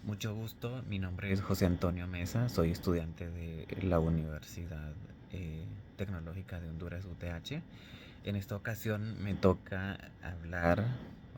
Mucho gusto, mi nombre es José Antonio Mesa, soy estudiante de la Universidad eh, Tecnológica de Honduras, UTH. En esta ocasión me toca hablar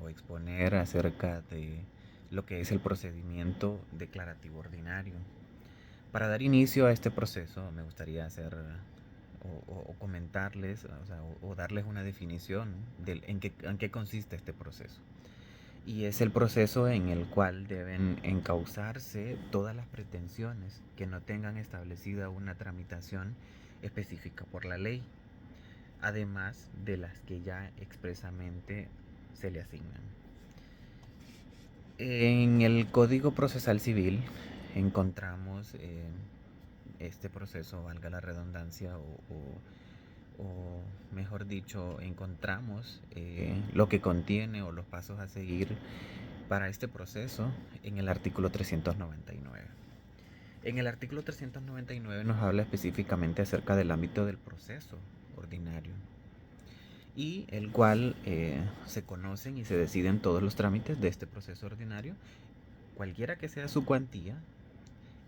o exponer acerca de lo que es el procedimiento declarativo ordinario. Para dar inicio a este proceso me gustaría hacer o comentarles, o darles una definición de en qué consiste este proceso. Y es el proceso en el cual deben encauzarse todas las pretensiones que no tengan establecida una tramitación específica por la ley, además de las que ya expresamente se le asignan. En el Código Procesal Civil encontramos este proceso, valga la redundancia, o mejor dicho, encontramos lo que contiene o los pasos a seguir para este proceso en el artículo 399. En el artículo 399 nos habla específicamente acerca del ámbito del proceso ordinario y el cual se conocen y se deciden todos los trámites de este proceso ordinario, cualquiera que sea su cuantía,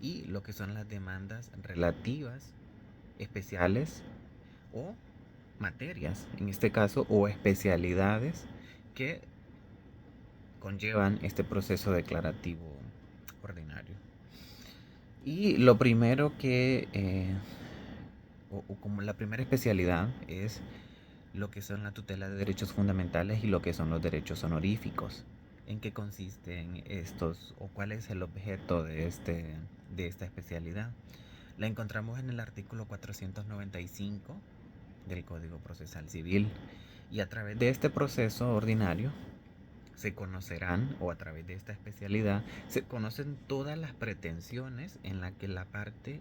y lo que son las demandas relativas, especiales o materias, en este caso, o especialidades que conllevan este proceso declarativo ordinario. Y lo primero o como la primera especialidad es lo que son la tutela de derechos fundamentales y lo que son los derechos honoríficos. ¿En qué consisten estos o cuál es el objeto de esta especialidad? La encontramos en el artículo 495 del Código Procesal Civil, y a través de este proceso ordinario se conocerán, o a través de esta especialidad, se conocen todas las pretensiones en las que la parte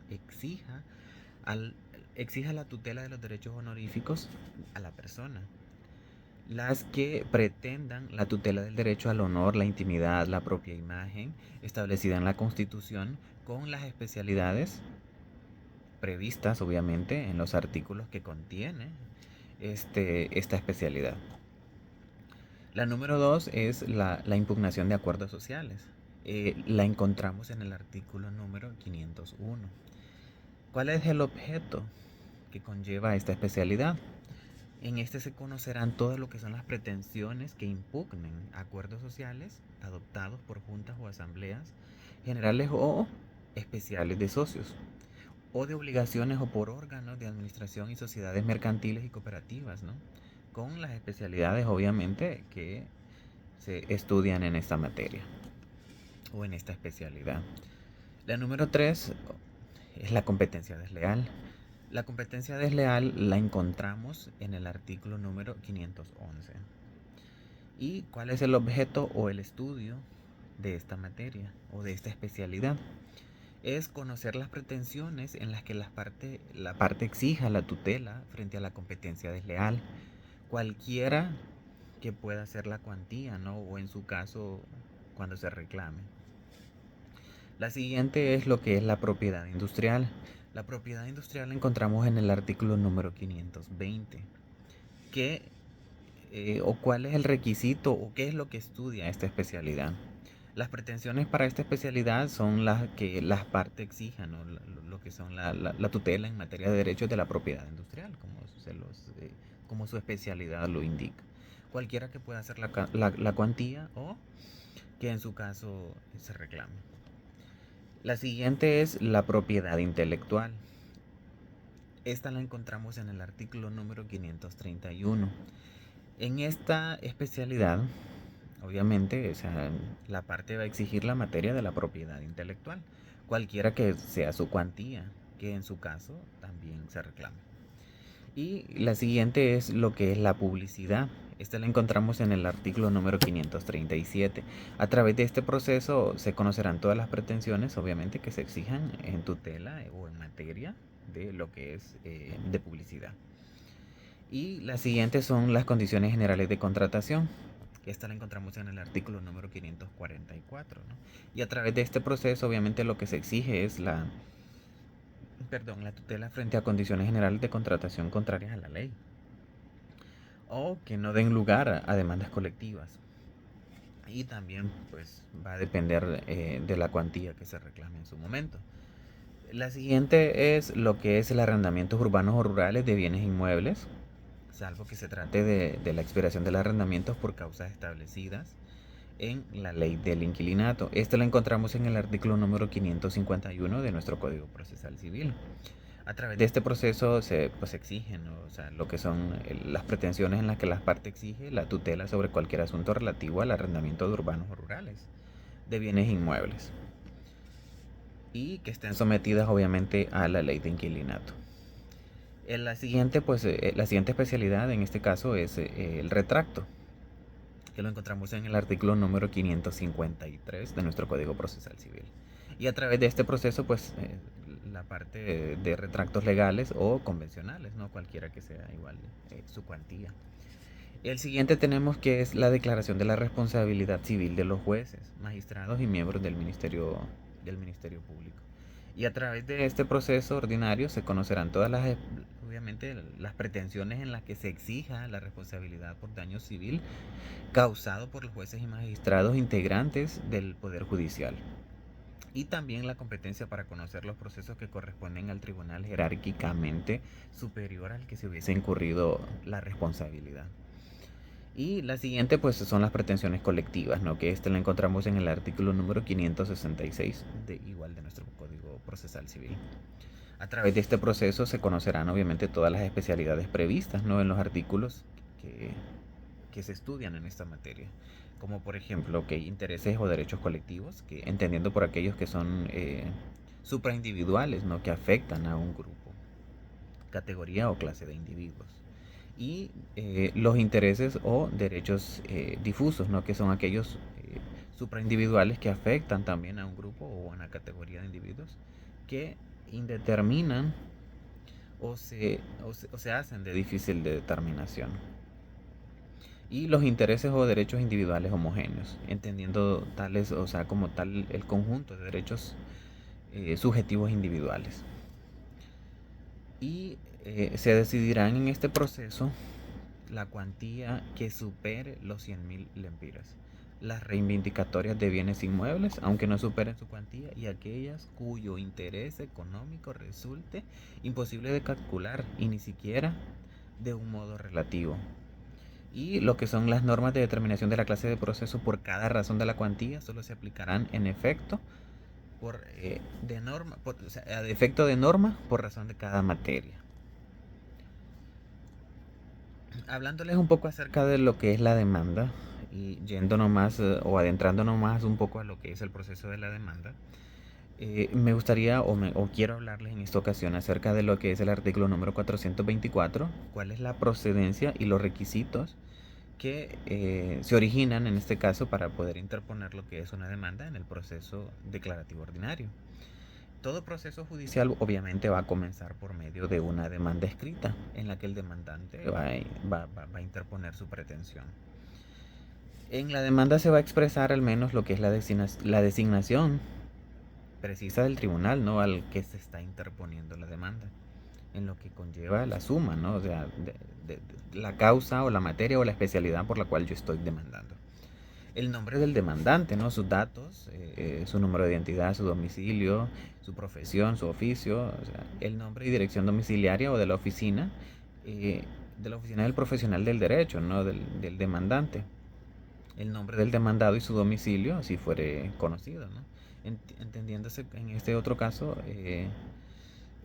al, exija la tutela de los derechos honoríficos a la persona. Las que pretendan la tutela del derecho al honor, la intimidad, la propia imagen, establecida en la Constitución, con las especialidades previstas, obviamente, en los artículos que contiene esta especialidad. La número 2 es la impugnación de acuerdos sociales. La encontramos en el artículo número 501. ¿Cuál es el objeto que conlleva esta especialidad? En este se conocerán todo lo que son las pretensiones que impugnen acuerdos sociales adoptados por juntas o asambleas generales o especiales de socios, o de obligaciones o por órganos de administración y sociedades mercantiles y cooperativas, ¿no? Con las especialidades obviamente que se estudian en esta materia o en esta especialidad. La número 3 es la competencia desleal. La competencia desleal la encontramos en el artículo número 511. ¿Y cuál es el objeto o el estudio de esta materia o de esta especialidad? Es conocer las pretensiones en las que la parte exija la tutela frente a la competencia desleal, cualquiera que pueda ser la cuantía, ¿no? O en su caso, cuando se reclame. La siguiente es lo que es la propiedad industrial. La propiedad industrial la encontramos en el artículo número 520. ¿Qué o cuál es el requisito o qué es lo que estudia esta especialidad? Las pretensiones para esta especialidad son las que las partes exijan, ¿no? Lo que son la tutela en materia de derechos de la propiedad industrial, como su especialidad lo indica. Cualquiera que pueda hacer la cuantía o que en su caso se reclame. La siguiente es la propiedad intelectual. Esta la encontramos en el artículo número 531. En esta especialidad, obviamente, o sea, la parte va a exigir la materia de la propiedad intelectual, cualquiera que sea su cuantía, que en su caso también se reclame. Y la siguiente es lo que es la publicidad. Esta la encontramos en el artículo número 537. A través de este proceso se conocerán todas las pretensiones, obviamente, que se exijan en tutela o en materia de lo que es de publicidad. Y las siguientes son las condiciones generales de contratación. Esta la encontramos en el artículo número 544, ¿no? Y a través de este proceso, obviamente, lo que se exige es la tutela frente a condiciones generales de contratación contrarias a la ley, o que no den lugar a demandas colectivas. y también pues va a depender de la cuantía que se reclame en su momento. La siguiente es lo que es el arrendamiento urbanos o rurales de bienes inmuebles, salvo que se trate de la expiración de los arrendamientos por causas establecidas en la ley del inquilinato. Esto lo encontramos en el artículo número 551 de nuestro Código Procesal Civil. A través de este proceso se pues, exigen, ¿no? O sea, lo que son las pretensiones en las que la parte exige la tutela sobre cualquier asunto relativo al arrendamiento de urbanos o rurales de bienes inmuebles y que estén sometidas obviamente a la ley de inquilinato. La siguiente, pues, la siguiente especialidad en este caso es el retracto, que lo encontramos en el artículo número 553 de nuestro Código Procesal Civil. Y a través de este proceso, pues, la parte de retractos legales o convencionales, no cualquiera que sea igual su cuantía. El siguiente tenemos que es la declaración de la responsabilidad civil de los jueces, magistrados y miembros del Ministerio Público. Y a través de este proceso ordinario se conocerán todas las, obviamente, las pretensiones en las que se exija la responsabilidad por daño civil causado por los jueces y magistrados integrantes del Poder Judicial. Y también la competencia para conocer los procesos que corresponden al tribunal jerárquicamente superior al que se hubiese incurrido la responsabilidad. Y la siguiente pues son las pretensiones colectivas, ¿no? Que la encontramos en el artículo número 566 de nuestro Código Procesal Civil. A través de este proceso se conocerán obviamente todas las especialidades previstas, ¿no? En los artículos que se estudian en esta materia, como por ejemplo que intereses o derechos colectivos, que entendiendo por aquellos que son supraindividuales, ¿no? Que afectan a un grupo, categoría o clase de individuos. Y los intereses o derechos difusos, ¿no? Que son aquellos supraindividuales que afectan también a un grupo o a una categoría de individuos que indeterminan o se hacen de difícil de determinación. Y los intereses o derechos individuales homogéneos, entendiendo tales, o sea, como tal el conjunto de derechos subjetivos individuales. Y se decidirán en este proceso la cuantía que supere los 100.000 lempiras, las reivindicatorias de bienes inmuebles, aunque no superen su cuantía, y aquellas cuyo interés económico resulte imposible de calcular y ni siquiera de un modo relativo. Y lo que son las normas de determinación de la clase de proceso por cada razón de la cuantía solo se aplicarán en efecto a efecto de norma por razón de cada materia. Hablándoles un poco acerca de lo que es la demanda y yéndonos más o adentrándonos más un poco a lo que es el proceso de la demanda, me gustaría o quiero hablarles en esta ocasión acerca de lo que es el artículo número 424, cuál es la procedencia y los requisitos que se originan en este caso para poder interponer lo que es una demanda en el proceso declarativo ordinario. Todo proceso judicial obviamente va a comenzar por medio de una demanda escrita en la que el demandante va a interponer su pretensión. En la demanda se va a expresar al menos lo que es la designación precisa del tribunal, ¿no? Al que se está interponiendo la demanda, en lo que conlleva la suma, ¿no? O sea, de la causa o la materia o la especialidad por la cual yo estoy demandando. El nombre del demandante, ¿no? Sus datos, su número de identidad, su domicilio, su profesión, su oficio, o sea, el nombre y dirección domiciliaria o de la oficina del profesional del derecho, ¿no? Del demandante. El nombre del demandado y su domicilio, si fuere conocido, ¿no? Entendiéndose en este otro caso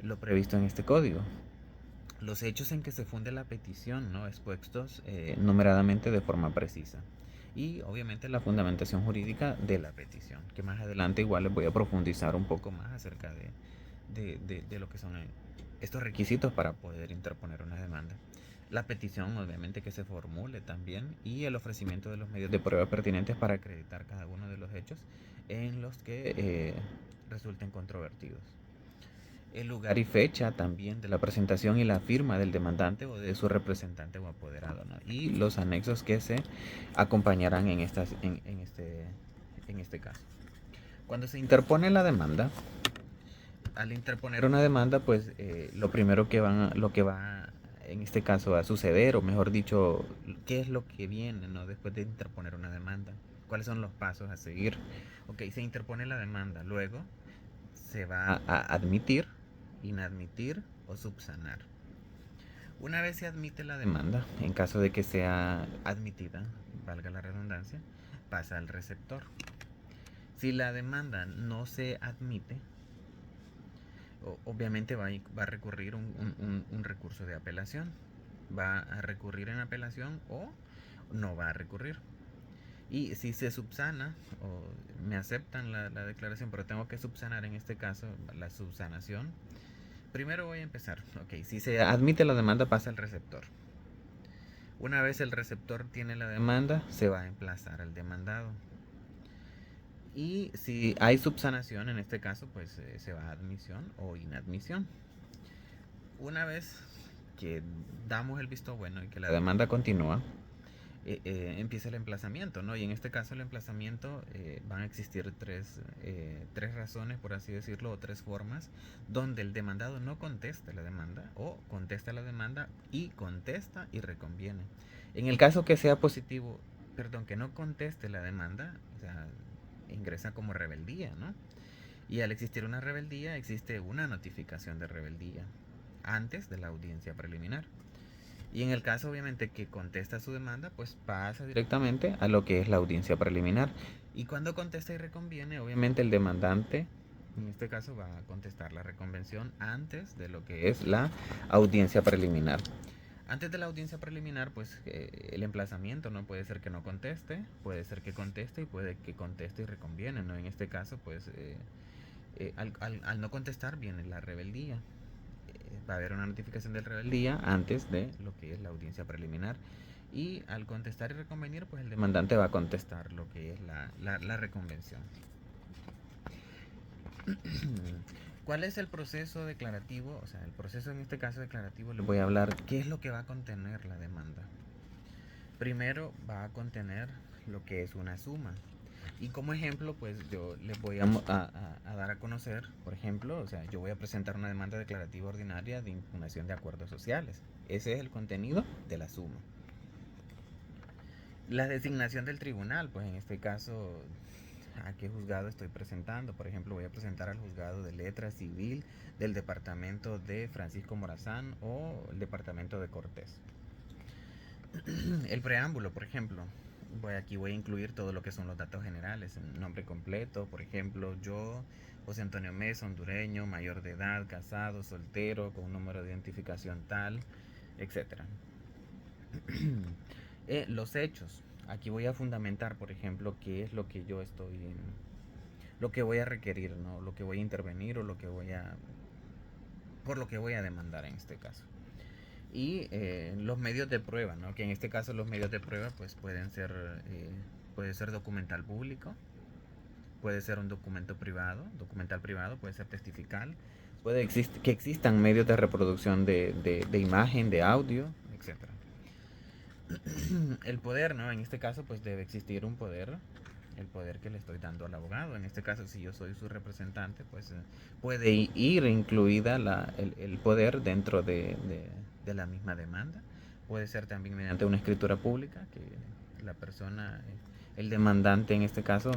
lo previsto en este código. Los hechos en que se funde la petición, ¿no? Expuestos numeradamente de forma precisa. Y obviamente la fundamentación jurídica de la petición, que más adelante igual les voy a profundizar un poco más acerca de lo que son estos requisitos para poder interponer una demanda. La petición obviamente que se formule también y el ofrecimiento de los medios de prueba pertinentes para acreditar cada uno de los hechos en los que resulten controvertidos. El lugar y fecha también de la presentación y la firma del demandante o de su representante o apoderado, ¿no? Y los anexos que se acompañarán en este caso. Cuando se interpone la demanda, al interponer una demanda, pues lo primero lo que va en este caso a suceder, o mejor dicho, qué es lo que viene, ¿no? Después de interponer una demanda. ¿Cuáles son los pasos a seguir? Ok, se interpone la demanda, luego se va a admitir, inadmitir o subsanar. Una vez se admite la demanda, en caso de que sea admitida, valga la redundancia, pasa al receptor. Si la demanda no se admite, obviamente va a recurrir un recurso de apelación. Va a recurrir en apelación o no va a recurrir. Y si se subsana o me aceptan la declaración, pero tengo que subsanar en este caso la subsanación, primero voy a empezar. Ok, si se admite la demanda pasa al receptor. Una vez el receptor tiene la demanda, se va a emplazar al demandado. Y si hay subsanación, en este caso, pues se va a admisión o inadmisión. Una vez que damos el visto bueno y que la demanda continúa, empieza el emplazamiento, ¿no? Y en este caso el emplazamiento van a existir tres razones, por así decirlo, o tres formas, donde el demandado no contesta la demanda o contesta la demanda y contesta y reconviene. En el caso que sea positivo, perdón, que no conteste la demanda, o sea, ingresa como rebeldía, ¿no? Y al existir una rebeldía, existe una notificación de rebeldía antes de la audiencia preliminar. Y en el caso, obviamente, que contesta su demanda, pues pasa directamente a lo que es la audiencia preliminar. Y cuando contesta y reconviene, obviamente el demandante, en este caso, va a contestar la reconvención antes de lo que es la audiencia preliminar. Antes de la audiencia preliminar, pues el emplazamiento no puede ser que no conteste, puede ser que conteste y puede que conteste y reconviene, ¿no? En este caso, pues al no contestar viene la rebeldía. Va a haber una notificación de rebeldía antes de lo que es la audiencia preliminar. Y al contestar y reconvenir, pues el demandante va a contestar lo que es la reconvención. ¿Cuál es el proceso declarativo? O sea, el proceso en este caso declarativo, les voy a hablar qué es lo que va a contener la demanda. Primero va a contener lo que es una suma. Y como ejemplo, pues yo les voy a dar a conocer, por ejemplo, o sea, yo voy a presentar una demanda declarativa ordinaria de impugnación de acuerdos sociales. Ese es el contenido de la suma. La designación del tribunal, pues en este caso, ¿a qué juzgado estoy presentando? Por ejemplo, voy a presentar al juzgado de letra civil del departamento de Francisco Morazán o el departamento de Cortés. El preámbulo, por ejemplo, aquí voy a incluir todo lo que son los datos generales, un nombre completo, por ejemplo, yo, José Antonio Mesa, hondureño, mayor de edad, casado, soltero, con un número de identificación tal, etcétera. Los hechos, aquí voy a fundamentar, por ejemplo, qué es lo que yo estoy, lo que voy a requerir, ¿no? Lo que voy a intervenir o lo que voy a, por lo que voy a demandar en este caso. Y los medios de prueba, ¿no? Que en este caso los medios de prueba pues pueden ser, puede ser documental público, puede ser un documento privado, documental privado, puede ser testifical, puede que existan medios de reproducción de imagen, de audio, etcétera. El poder, ¿no? En este caso pues debe existir un poder, el poder que le estoy dando al abogado. En este caso, si yo soy su representante, pues puede ir incluida el poder dentro de la misma demanda. Puede ser también mediante una escritura pública que la persona, el demandante en este caso,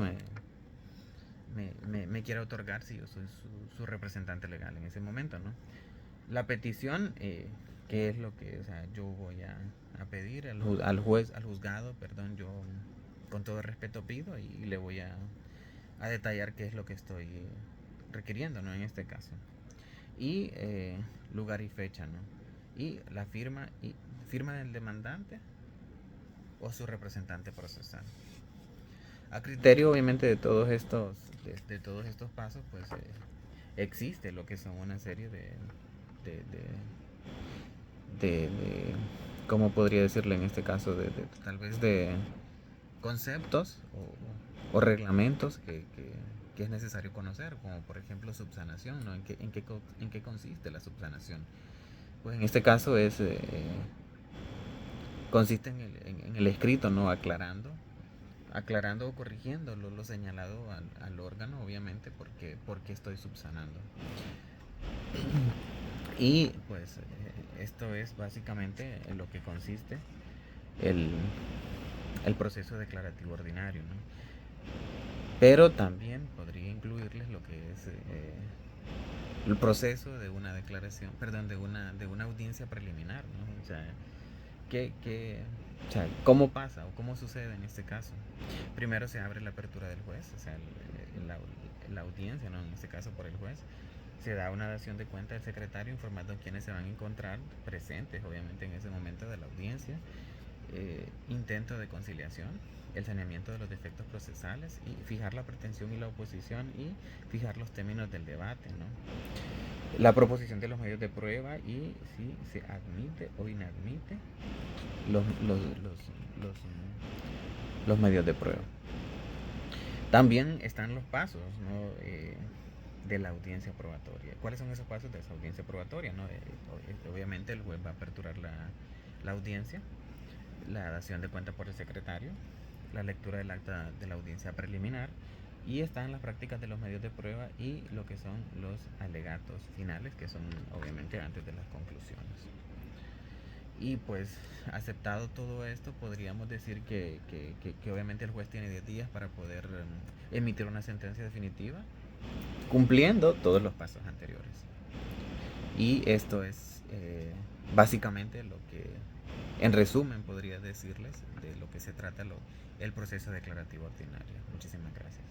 me quiera otorgar si yo soy su representante legal en ese momento, ¿no? La petición, que es lo que, o sea, yo voy a pedir al juez, al juzgado, perdón, yo con todo respeto pido y le voy a detallar qué es lo que estoy requiriendo, ¿no? En este caso. Y lugar y fecha, ¿no? Y la firma del demandante o su representante procesal. A criterio, obviamente, de todos estos, de todos estos pasos, pues existe lo que son una serie de ¿cómo podría decirle en este caso? Tal vez de conceptos o reglamentos que es necesario conocer, como por ejemplo subsanación, ¿no? ¿En qué consiste la subsanación? Pues en este caso consiste en el escrito, ¿no? Aclarando o corrigiendo lo señalado al órgano, obviamente, porque estoy subsanando. Y pues esto es básicamente en lo que consiste el el proceso declarativo ordinario, ¿no? Pero también podría incluirles lo que es el proceso de una declaración, perdón, de una audiencia preliminar, ¿no? O sea, o sea, ¿cómo pasa o cómo sucede en este caso? Primero se abre la apertura del juez, o sea, la audiencia, ¿no? En este caso por el juez. Se da una dación de cuenta del secretario informando quiénes se van a encontrar presentes, obviamente, en ese momento de la audiencia. Intento de conciliación, el saneamiento de los defectos procesales y fijar la pretensión y la oposición y fijar los términos del debate, ¿no? La proposición de los medios de prueba y si se admite o inadmite los, los, los, los, los medios de prueba. También están los pasos, ¿no? De la audiencia probatoria. ¿Cuáles son esos pasos de esa audiencia probatoria? ¿No? Obviamente el juez va a aperturar la audiencia, la dación de cuenta por el secretario, la lectura del acta de la audiencia preliminar y están las prácticas de los medios de prueba y lo que son los alegatos finales, que son obviamente antes de las conclusiones. Y pues aceptado todo esto, podríamos decir que obviamente el juez tiene 10 días para poder emitir una sentencia definitiva, cumpliendo todos los pasos anteriores. Y esto es básicamente lo que, en resumen, podría decirles de lo que se trata el proceso declarativo ordinario. Muchísimas gracias.